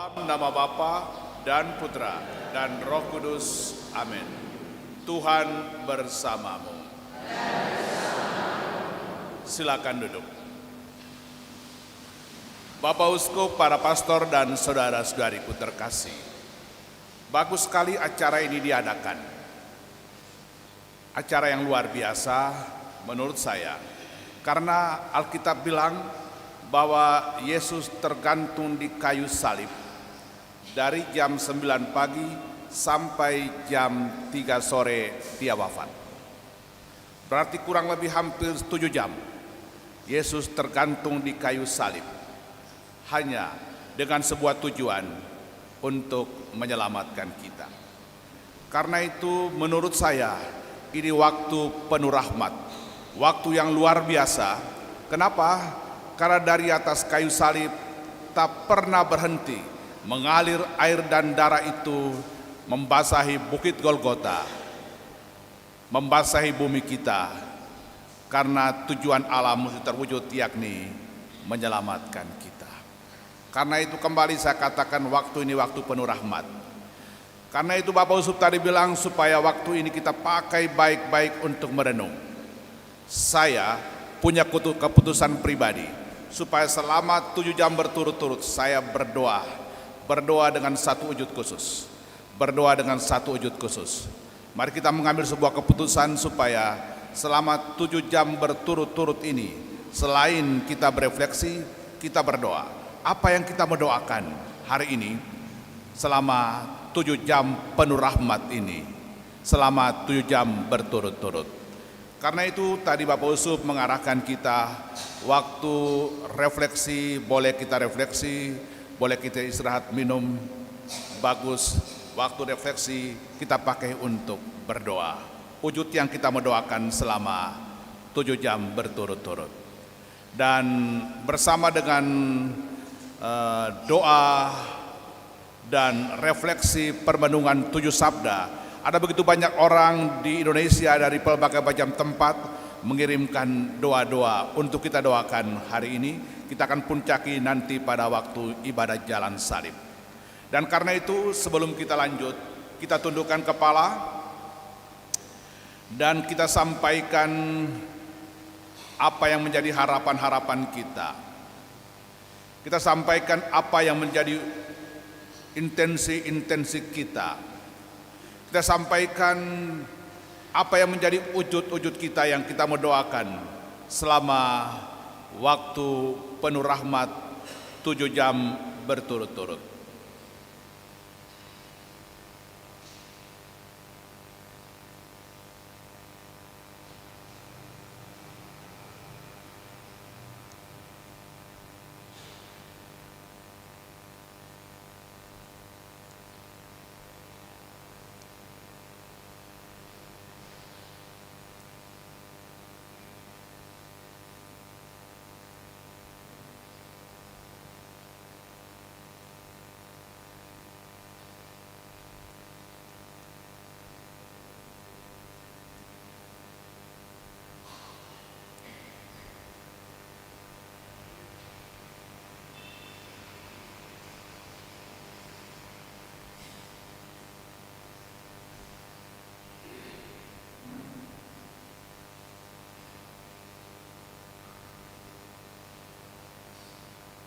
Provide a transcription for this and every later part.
Dalam nama Bapa dan Putra dan Roh Kudus. Amin. Tuhan bersamamu. Silakan duduk. Bapak Uskup, para pastor dan saudara-saudariku terkasih. Bagus sekali acara ini diadakan. Acara yang luar biasa menurut saya. Karena Alkitab bilang bahwa Yesus tergantung di kayu salib dari jam 9 pagi sampai jam 3 sore dia wafat. Berarti kurang lebih hampir 7 jam Yesus tergantung di kayu salib hanya dengan sebuah tujuan untuk menyelamatkan kita. Karena itu menurut saya ini waktu penuh rahmat, waktu yang luar biasa. Kenapa? Karena dari atas kayu salib tak pernah berhenti mengalir air dan darah itu membasahi bukit Golgota, membasahi bumi kita, karena tujuan Allah mesti terwujud, yakni menyelamatkan kita. Karena itu kembali saya katakan waktu ini waktu penuh rahmat. Karena itu Bapak Uskup tadi bilang supaya waktu ini kita pakai baik-baik untuk merenung. Saya punya keputusan pribadi supaya selama 7 jam berturut-turut saya berdoa dengan satu wujud khusus. Berdoa dengan satu wujud khusus. Mari kita mengambil sebuah keputusan supaya selama 7 jam berturut-turut ini, selain kita berefleksi, kita berdoa. Apa yang kita mendoakan hari ini selama 7 jam penuh rahmat ini, selama 7 jam berturut-turut. Karena itu tadi Bapak Uskup mengarahkan kita waktu refleksi, boleh kita refleksi, boleh kita istirahat minum, bagus. Waktu refleksi kita pakai untuk berdoa. Wujud yang kita mendoakan selama 7 jam berturut-turut. Dan bersama dengan doa dan refleksi permenungan 7 sabda, ada begitu banyak orang di Indonesia dari berbagai macam tempat mengirimkan doa-doa untuk kita doakan hari ini. Kita akan puncaki nanti pada waktu ibadah jalan salib. Dan karena itu sebelum kita lanjut, kita tundukkan kepala dan kita sampaikan apa yang menjadi harapan-harapan kita. Kita sampaikan apa yang menjadi intensi-intensi kita. Kita sampaikan apa yang menjadi wujud-wujud kita yang kita mendoakan selama waktu penuh rahmat 7 jam berturut-turut.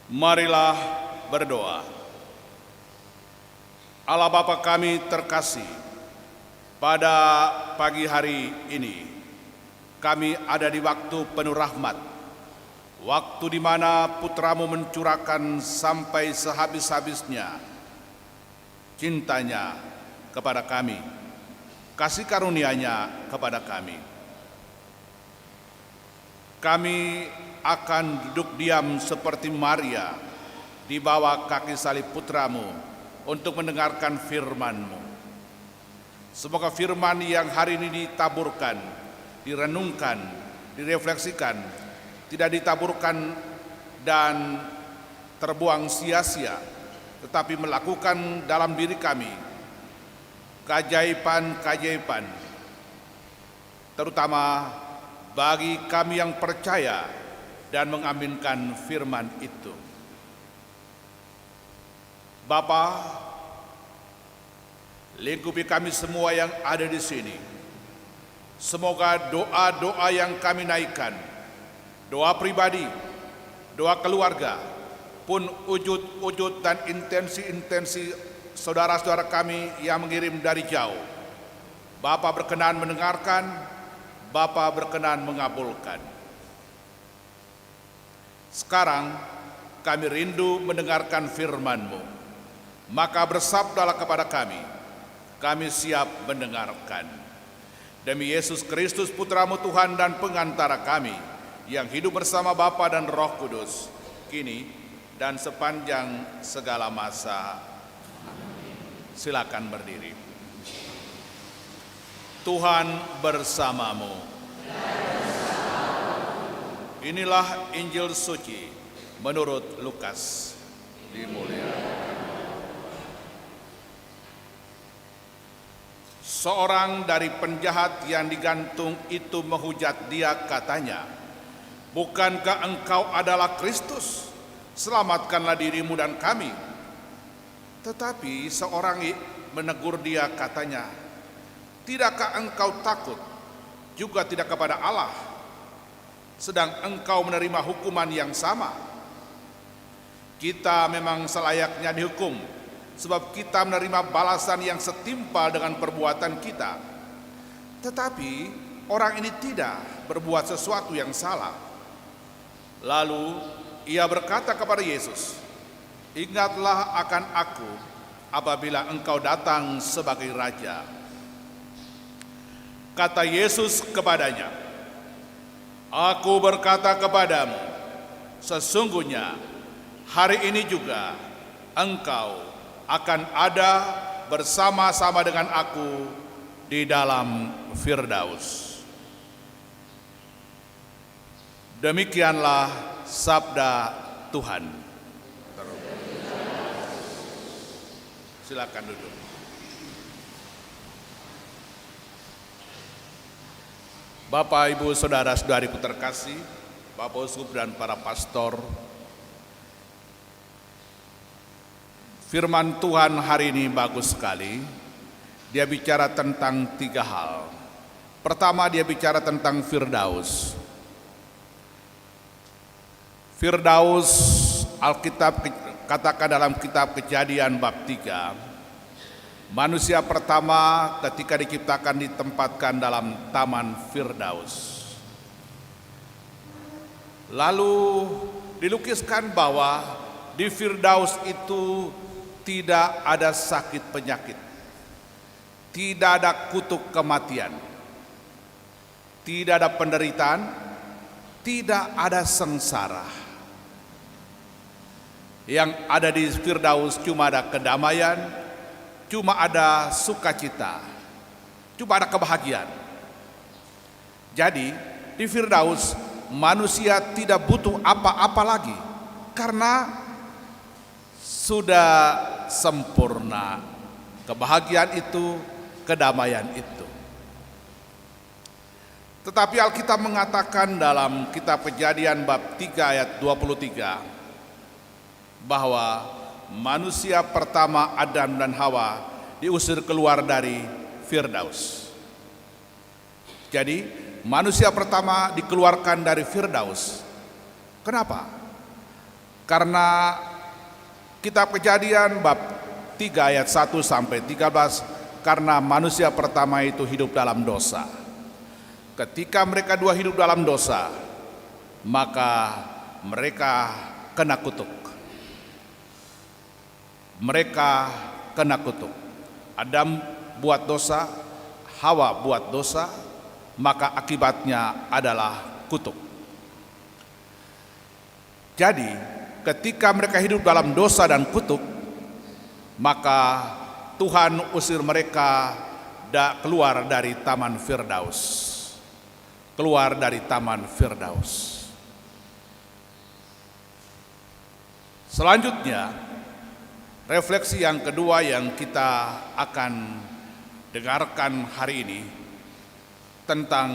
Marilah berdoa. Allah Bapa kami terkasih, pada pagi hari ini kami ada di waktu penuh rahmat, waktu di mana Putramu mencurahkan sampai sehabis-habisnya cintanya kepada kami, kasih karunia-Nya kepada kami. Kami akan duduk diam seperti Maria di bawah kaki salib Putramu untuk mendengarkan firman-Mu. Semoga firman yang hari ini ditaburkan, direnungkan, direfleksikan, tidak ditaburkan dan terbuang sia-sia, tetapi melakukan dalam diri kami keajaiban-keajaiban, terutama bagi kami yang percaya dan mengaminkan firman itu. Bapa, lingkupi kami semua yang ada di sini. Semoga doa-doa yang kami naikkan, doa pribadi, doa keluarga, pun wujud-wujud dan intensi-intensi saudara-saudara kami yang mengirim dari jauh, Bapa berkenan mendengarkan, Bapa berkenan mengabulkan. Sekarang kami rindu mendengarkan firman-Mu, maka bersabdalah kepada kami siap mendengarkan. Demi Yesus Kristus Putra-Mu Tuhan dan pengantara kami, yang hidup bersama Bapa dan Roh Kudus, kini dan sepanjang segala masa. Silakan berdiri. Tuhan bersamamu. Inilah Injil suci menurut Lukas. Dimuliakan. Seorang dari penjahat yang digantung itu menghujat dia, katanya, "Bukankah engkau adalah Kristus? Selamatkanlah dirimu dan kami." Tetapi seorang menegur dia, katanya, "Tidakkah engkau takut juga tidak kepada Allah, sedang engkau menerima hukuman yang sama? Kita memang selayaknya dihukum, sebab kita menerima balasan yang setimpal dengan perbuatan kita. Tetapi orang ini tidak berbuat sesuatu yang salah." Lalu ia berkata kepada Yesus, "Ingatlah akan aku apabila engkau datang sebagai Raja." Kata Yesus kepadanya, "Aku berkata kepadamu, sesungguhnya hari ini juga engkau akan ada bersama-sama dengan aku di dalam Firdaus." Demikianlah sabda Tuhan. Silakan duduk. Bapak, Ibu, saudara-saudariku terkasih, Bapak Uskup dan para pastor, firman Tuhan hari ini bagus sekali. Dia bicara tentang 3 hal. Pertama, dia bicara tentang Firdaus. Firdaus, Alkitab katakan dalam kitab Kejadian bab 3, manusia pertama ketika diciptakan ditempatkan dalam taman Firdaus. Lalu dilukiskan bahwa di Firdaus itu tidak ada sakit penyakit, tidak ada kutuk kematian, tidak ada penderitaan, tidak ada sengsara. Yang ada di Firdaus cuma ada kedamaian, cuma ada sukacita, cuma ada kebahagiaan. Jadi di Firdaus manusia tidak butuh apa-apa lagi karena sudah sempurna kebahagiaan itu, kedamaian itu. Tetapi Alkitab mengatakan dalam kitab Kejadian bab 3 ayat 23 bahwa manusia pertama Adam dan Hawa diusir keluar dari Firdaus. Jadi manusia pertama dikeluarkan dari Firdaus. Kenapa? Karena kitab Kejadian bab 3 ayat 1 sampai 13, karena manusia pertama itu hidup dalam dosa. Ketika mereka dua hidup dalam dosa, maka mereka kena kutuk. Mereka kena kutuk. Adam buat dosa, Hawa buat dosa, maka akibatnya adalah kutuk. Jadi ketika mereka hidup dalam dosa dan kutuk, maka Tuhan usir mereka keluar dari taman Firdaus. Keluar dari taman Firdaus. Selanjutnya, refleksi yang kedua yang kita akan dengarkan hari ini tentang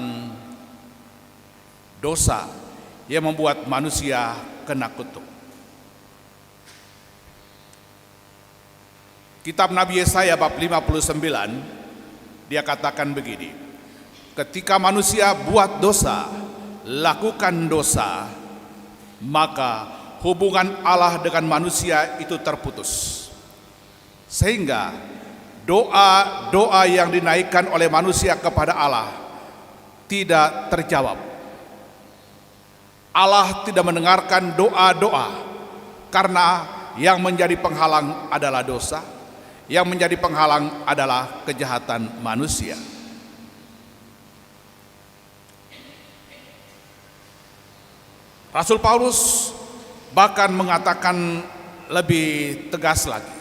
dosa yang membuat manusia kena kutuk. Kitab Nabi Yesaya bab 59, dia katakan begini, ketika manusia buat dosa, lakukan dosa, maka hubungan Allah dengan manusia itu terputus. Sehingga doa-doa yang dinaikkan oleh manusia kepada Allah tidak terjawab. Allah tidak mendengarkan doa-doa karena yang menjadi penghalang adalah dosa. Yang menjadi penghalang adalah kejahatan manusia. Rasul Paulus bahkan mengatakan lebih tegas lagi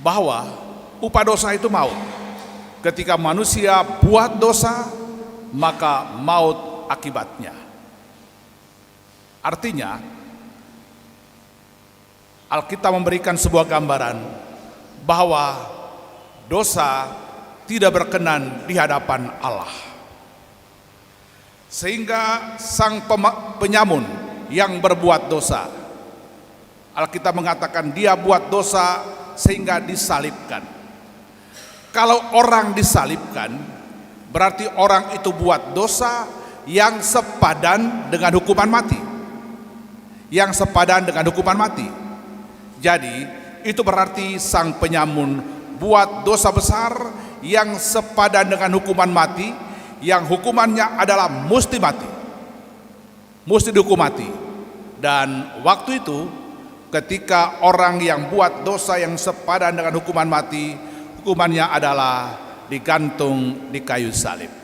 bahwa upah dosa itu maut. Ketika manusia buat dosa, maka maut akibatnya. Artinya Alkitab memberikan sebuah gambaran bahwa dosa tidak berkenan di hadapan Allah. Sehingga sang penyamun yang berbuat dosa, Alkitab mengatakan dia buat dosa sehingga disalibkan. Kalau orang disalibkan, berarti orang itu buat dosa yang sepadan dengan hukuman mati. Yang sepadan dengan hukuman mati. Jadi itu berarti sang penyamun buat dosa besar yang sepadan dengan hukuman mati, yang hukumannya adalah mesti mati, mesti dihukum mati. Dan waktu itu ketika orang yang buat dosa yang sepadan dengan hukuman mati, hukumannya adalah digantung di kayu salib.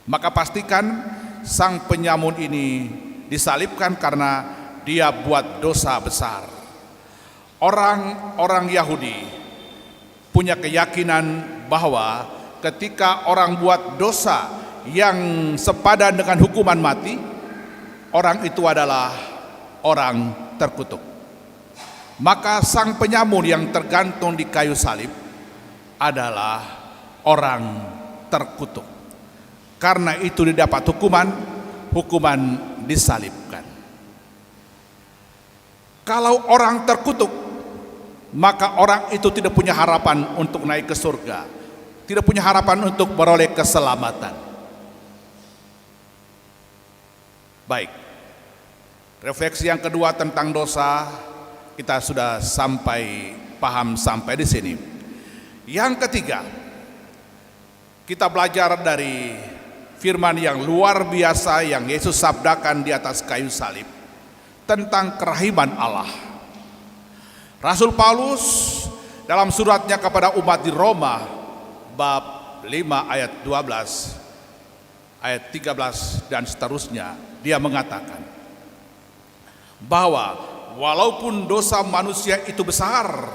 Maka pastikan sang penyamun ini disalibkan karena dia buat dosa besar. Orang-orang Yahudi punya keyakinan bahwa ketika orang buat dosa yang sepadan dengan hukuman mati, orang itu adalah orang terkutuk. Maka sang penyamun yang tergantung di kayu salib adalah orang terkutuk. Karena itu didapat hukuman disalibkan. Kalau orang terkutuk, maka orang itu tidak punya harapan untuk naik ke surga, tidak punya harapan untuk beroleh keselamatan. Baik, refleksi yang kedua tentang dosa kita sudah paham sampai di sini. Yang ketiga, kita belajar dari firman yang luar biasa yang Yesus sabdakan di atas kayu salib tentang kerahiman Allah. Rasul Paulus dalam suratnya kepada umat di Roma bab 5 ayat 12, ayat 13 dan seterusnya, dia mengatakan bahwa walaupun dosa manusia itu besar,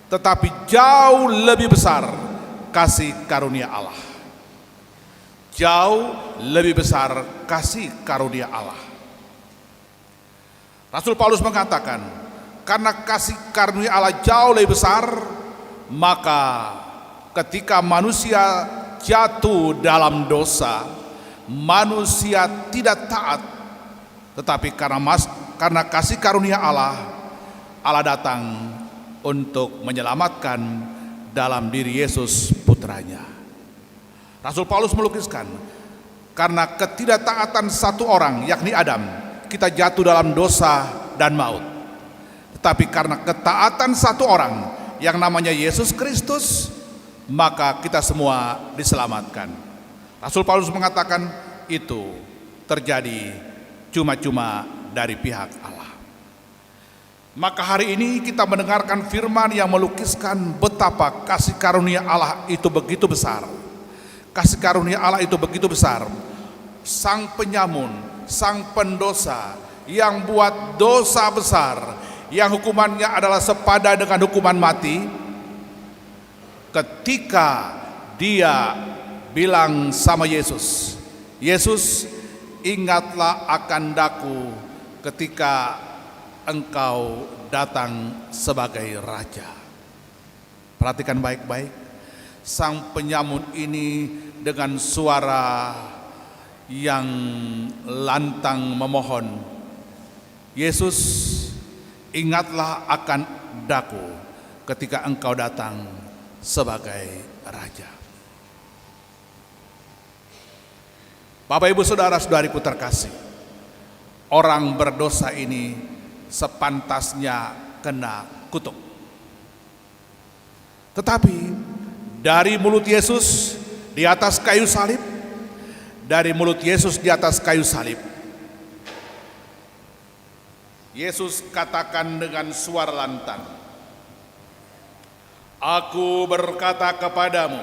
tetapi jauh lebih besar kasih karunia Allah. Jauh lebih besar kasih karunia Allah. Rasul Paulus mengatakan, karena kasih karunia Allah jauh lebih besar, maka ketika manusia jatuh dalam dosa, manusia tidak taat. Tetapi karena kasih karunia Allah, Allah datang untuk menyelamatkan dalam diri Yesus putranya. Rasul Paulus melukiskan, karena ketidaktaatan satu orang, yakni Adam, kita jatuh dalam dosa dan maut. Tapi karena ketaatan satu orang yang namanya Yesus Kristus, maka kita semua diselamatkan. Rasul Paulus mengatakan itu terjadi cuma-cuma dari pihak Allah. Maka hari ini kita mendengarkan firman yang melukiskan betapa kasih karunia Allah itu begitu besar. Kasih karunia Allah itu begitu besar. Sang penyamun, sang pendosa yang buat dosa besar, yang hukumannya adalah sepadan dengan hukuman mati, ketika dia bilang sama Yesus, Yesus, ingatlah akan daku ketika engkau datang sebagai raja. Perhatikan baik-baik, sang penyamun ini dengan suara yang lantang memohon, Yesus, Ingatlah akan daku ketika engkau datang sebagai Raja. Bapak, Ibu, saudara-saudariku terkasih, orang berdosa ini sepantasnya kena kutuk. Tetapi dari mulut Yesus di atas kayu salib, dari mulut Yesus di atas kayu salib, Yesus katakan dengan suara lantang, "Aku berkata kepadamu,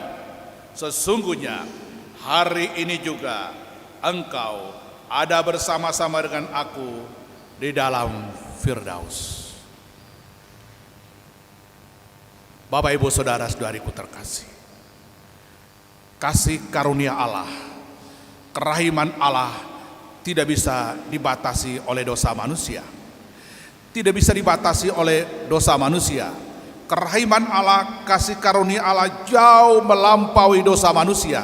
sesungguhnya hari ini juga engkau ada bersama-sama dengan aku di dalam Firdaus." Bapak, Ibu, saudara-saudariku terkasih, kasih karunia Allah, kerahiman Allah tidak bisa dibatasi oleh dosa manusia. Tidak bisa dibatasi oleh dosa manusia. Kerahiman Allah, kasih karunia Allah jauh melampaui dosa manusia.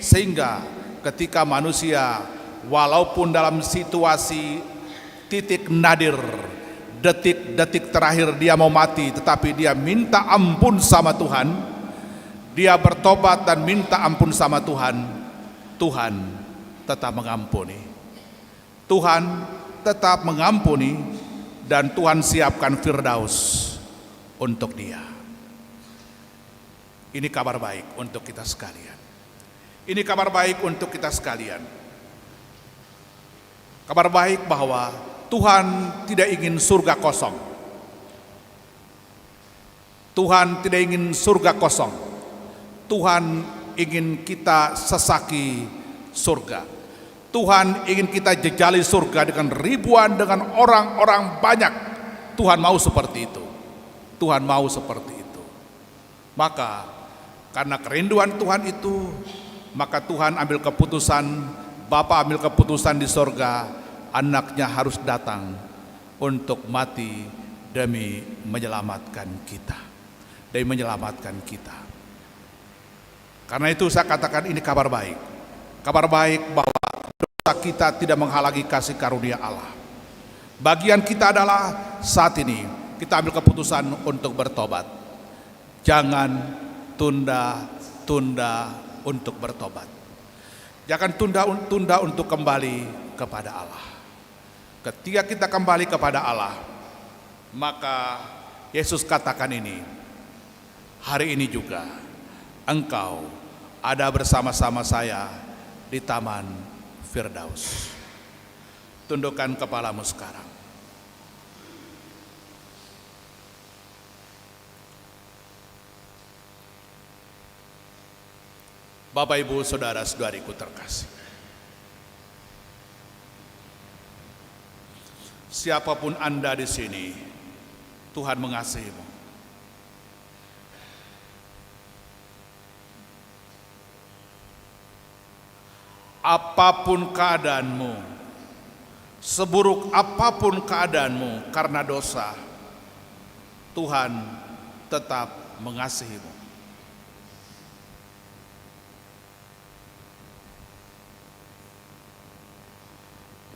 Sehingga ketika manusia walaupun dalam situasi titik nadir, detik-detik terakhir dia mau mati, tetapi dia minta ampun sama Tuhan, dia bertobat dan minta ampun sama Tuhan, Tuhan tetap mengampuni. Tuhan tetap mengampuni dan Tuhan siapkan Firdaus untuk dia. Ini kabar baik untuk kita sekalian. Ini kabar baik untuk kita sekalian. Kabar baik bahwa Tuhan tidak ingin surga kosong. Tuhan tidak ingin surga kosong. Tuhan ingin kita sesaki surga. Tuhan ingin kita jejali surga dengan ribuan, dengan orang-orang banyak. Tuhan mau seperti itu. Tuhan mau seperti itu. Maka karena kerinduan Tuhan itu, maka Tuhan ambil keputusan, Bapa ambil keputusan di surga, anaknya harus datang untuk mati demi menyelamatkan kita. Demi menyelamatkan kita. Karena itu saya katakan ini kabar baik. Kabar baik bahwa kita tidak menghalangi kasih karunia Allah. Bagian kita adalah saat ini kita ambil keputusan untuk bertobat. Jangan tunda-tunda untuk bertobat. Jangan tunda-tunda untuk kembali kepada Allah. Ketika kita kembali kepada Allah, maka Yesus katakan ini, hari ini juga engkau ada bersama-sama saya di taman Firdaus. Tundukkan kepalamu sekarang. Bapak, Ibu, saudara-saudariku terkasih, siapapun Anda di sini, Tuhan mengasihimu. Apapun keadaanmu, seburuk apapun keadaanmu karena dosa, Tuhan tetap mengasihimu.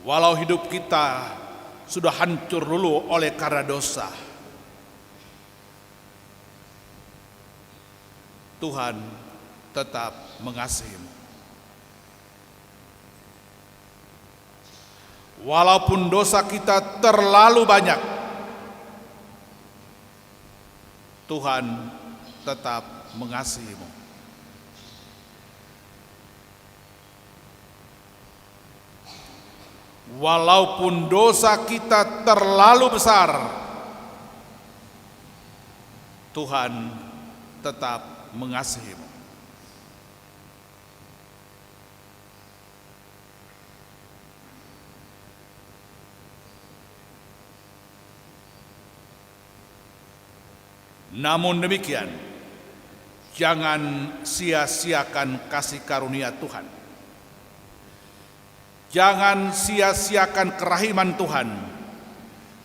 Walau hidup kita sudah hancur dulu oleh karena dosa, Tuhan tetap mengasihimu. Walaupun dosa kita terlalu banyak, Tuhan tetap mengasihimu. Walaupun dosa kita terlalu besar, Tuhan tetap mengasihimu. Namun demikian, jangan sia-siakan kasih karunia Tuhan. Jangan sia-siakan kerahiman Tuhan,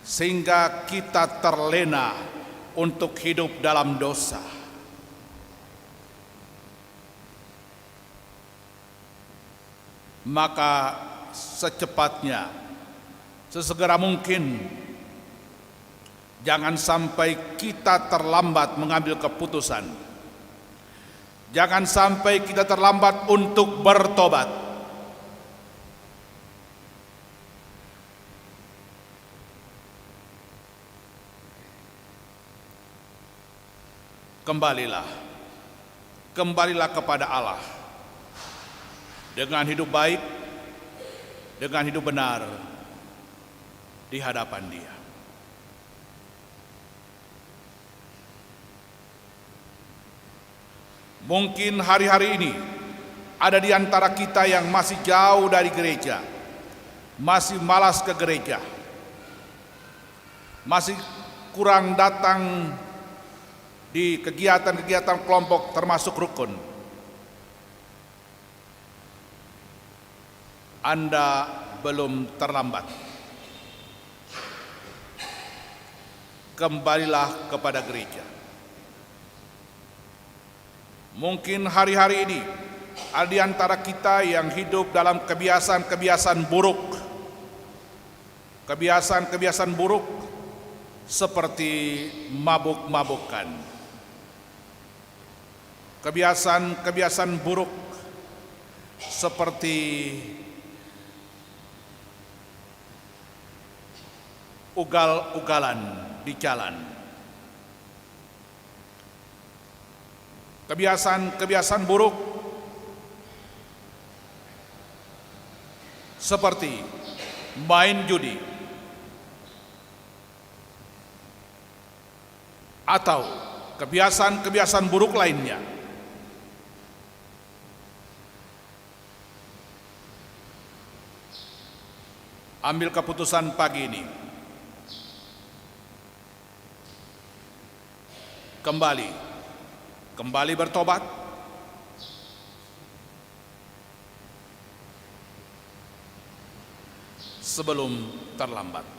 sehingga kita terlena untuk hidup dalam dosa. Maka secepatnya, sesegera mungkin, Jangan sampai kita terlambat mengambil keputusan. Jangan sampai kita terlambat untuk bertobat. Kembalilah kepada Allah dengan hidup baik, dengan hidup benar di hadapan Dia. Mungkin hari-hari ini ada di antara kita yang masih jauh dari gereja, masih malas ke gereja, masih kurang datang di kegiatan-kegiatan kelompok termasuk rukun. Anda belum terlambat. Kembalilah kepada gereja. Mungkin hari-hari ini ada di antara kita yang hidup dalam kebiasaan-kebiasaan buruk. Kebiasaan-kebiasaan buruk seperti mabuk-mabukan. Kebiasaan-kebiasaan buruk seperti ugal-ugalan di jalan. Kebiasaan-kebiasaan buruk seperti main judi atau kebiasaan-kebiasaan buruk lainnya. Ambil keputusan pagi ini. Kembali bertobat. Sebelum terlambat.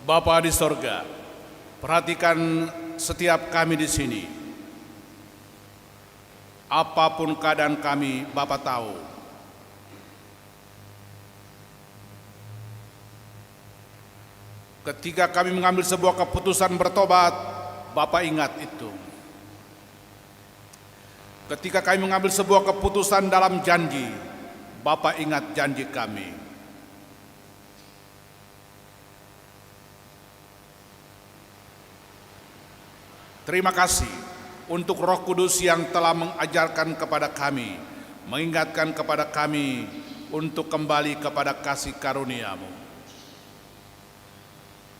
Bapa di sorga, perhatikan setiap kami di sini. Apapun keadaan kami, Bapa tahu. Ketika kami mengambil sebuah keputusan bertobat, Bapa ingat itu. Ketika kami mengambil sebuah keputusan dalam janji, Bapa ingat janji kami. Terima kasih untuk Roh Kudus yang telah mengajarkan kepada kami, mengingatkan kepada kami untuk kembali kepada kasih karunia-Mu.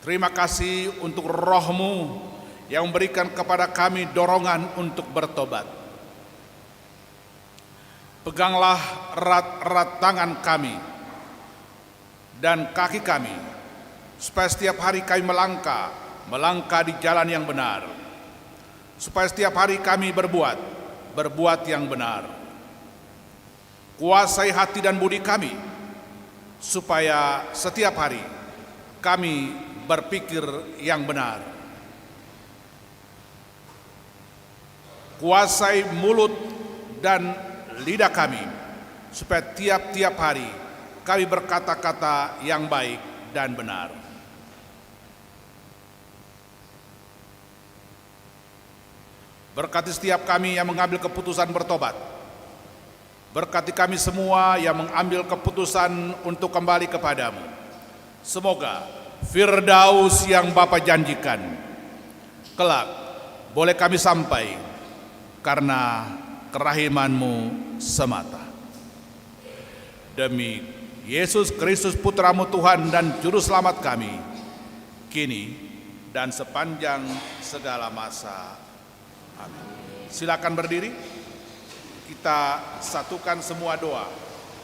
Terima kasih untuk Roh-Mu yang memberikan kepada kami dorongan untuk bertobat. Peganglah erat-erat tangan kami dan kaki kami, supaya setiap hari kami melangkah di jalan yang benar. Supaya setiap hari kami berbuat yang benar. Kuasai hati dan budi kami, supaya setiap hari kami berpikir yang benar. Kuasai mulut dan lidah kami, supaya tiap-tiap hari kami berkata-kata yang baik dan benar. Berkati setiap kami yang mengambil keputusan bertobat. Berkati kami semua yang mengambil keputusan untuk kembali kepadamu. Semoga Firdaus yang Bapa janjikan kelak boleh kami sampai karena kerahiman-Mu semata. Demi Yesus Kristus Putra-Mu Tuhan dan Juru Selamat kami, kini dan sepanjang segala masa. Amin. Silakan berdiri. Kita satukan semua doa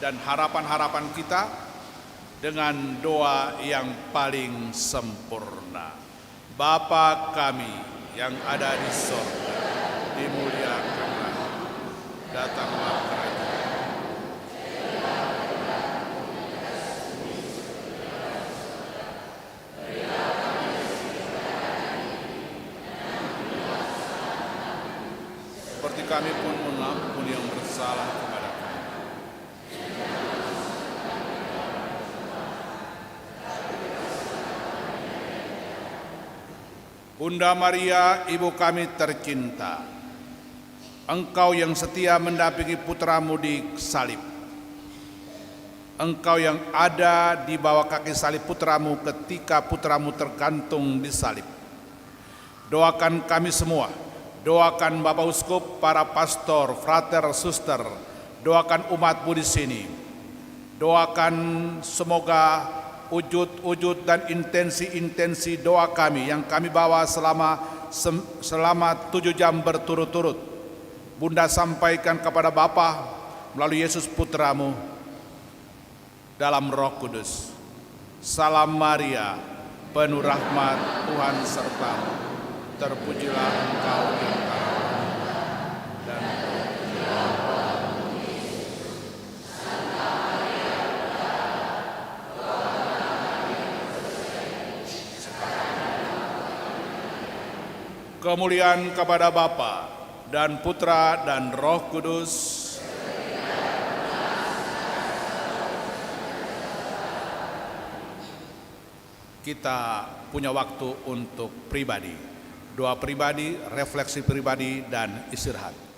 dan harapan-harapan kita dengan doa yang paling sempurna. Bapa kami yang ada di sorga, dimuliakanlah, datanglah kerajaan. Seperti kami pun mengampuni yang bersalah kepada kami. Bunda Maria, Ibu kami tercinta, Engkau yang setia mendampingi putramu di salib, Engkau yang ada di bawah kaki salib putramu ketika putramu tergantung di salib. Doakan kami semua, doakan Bapak Uskup, para pastor, frater, suster, doakan umatmu di sini. Doakan semoga wujud-wujud dan intensi-intensi doa kami yang kami bawa selama 7 jam berturut-turut, Bunda sampaikan kepada Bapa melalui Yesus Putramu dalam Roh Kudus. Salam Maria, penuh rahmat, Tuhan sertamu. Terpujilah Engkau di antara wanita, dan kemuliaan kepada Bapa dan Putra dan Roh Kudus. Kita punya waktu untuk pribadi, doa pribadi, refleksi pribadi, dan istirahat.